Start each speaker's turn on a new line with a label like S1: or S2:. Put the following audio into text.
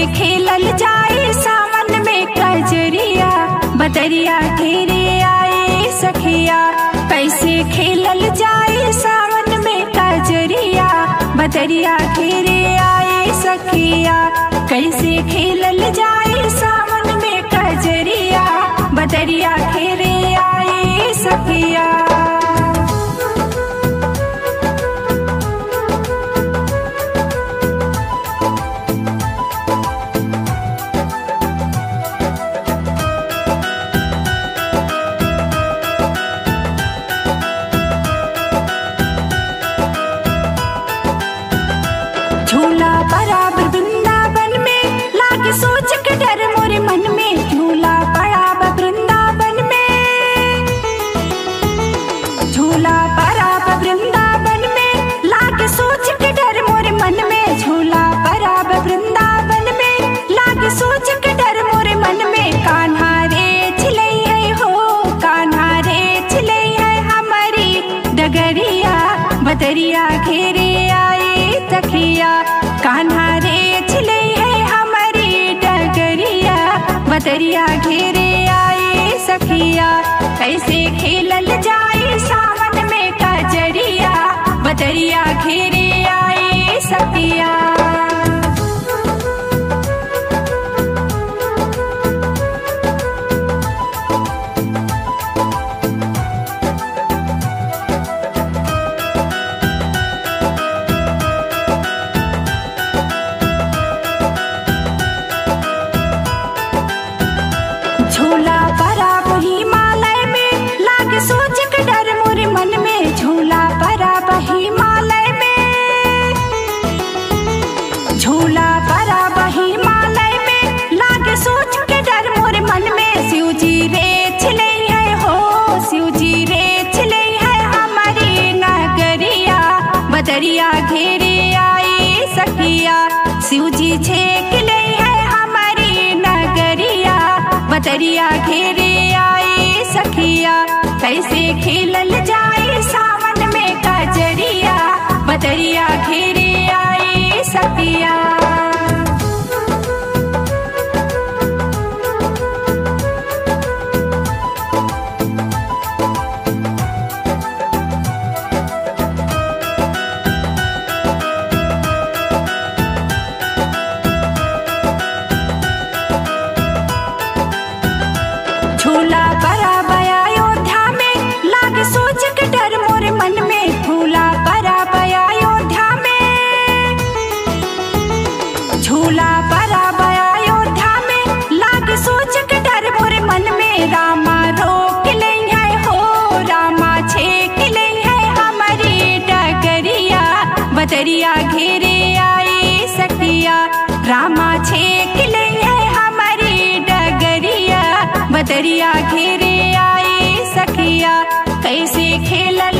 S1: खेलल जाए सावन में कजरिया, बदरिया घेरे आए सखिया। कैसे खेलल जाए सावन में कजरिया, बदरिया घेरे आए सखिया। कैसे खेलल जाए सावन में कजरिया, बदरिया घेरे आए सखिया। झूला बराबर वृंदावन में लागे सोच के डर मोरे मन में। झूला बराबर वृंदावन में, झूला बराबर वृंदावन में लागे सोच के डर मोरे मन में। झूला बराबर वृंदावन में लागे सोच के डर मोरे मन में। कान्हा रे छिले है हो, कान्हा रे छिले है हमारी डगरिया, बदरिया घेरे आए सखिया। कान्हा रे छिले है हमारी डगरिया, बदरिया घेरे आए सखिया। कैसे खेलल जाए सावन में कजरिया, बदरिया घेरे आए सखिया। झूला बराबर हिमालय में लागे सोच के डर मोरे मन में। झूला बराबर हिमालय में, झूला बराबर हिमालय में लागे सोच के डर मोरे मन में। शिव जी रे छिले है हो, शिव जी रे छिले है हमारी नगरिया, बदरिया घेरे आए सखिया। शिव जी छेकले है हमारी नगरिया, बदरिया घेरे आए सखिया। कैसे खेलल जाए सावन में कजरिया, बदरिया घेरे आए सखिया। झूला बराबर अयोध्या में लागे सोच के डर मोरे मन में। झूला बराबर अयोध्या में, झूला बराबर अयोध्या में लागे सोच के डर मोरे मन में। रामा रोक ले है हो, रामा छेक ले है हमारी डगरिया, बदरिया घेरे आए सखिया। रामा छेक ले है हमारी डगरिया, बदरिया घेरे आए सखिया। कैसे खेलल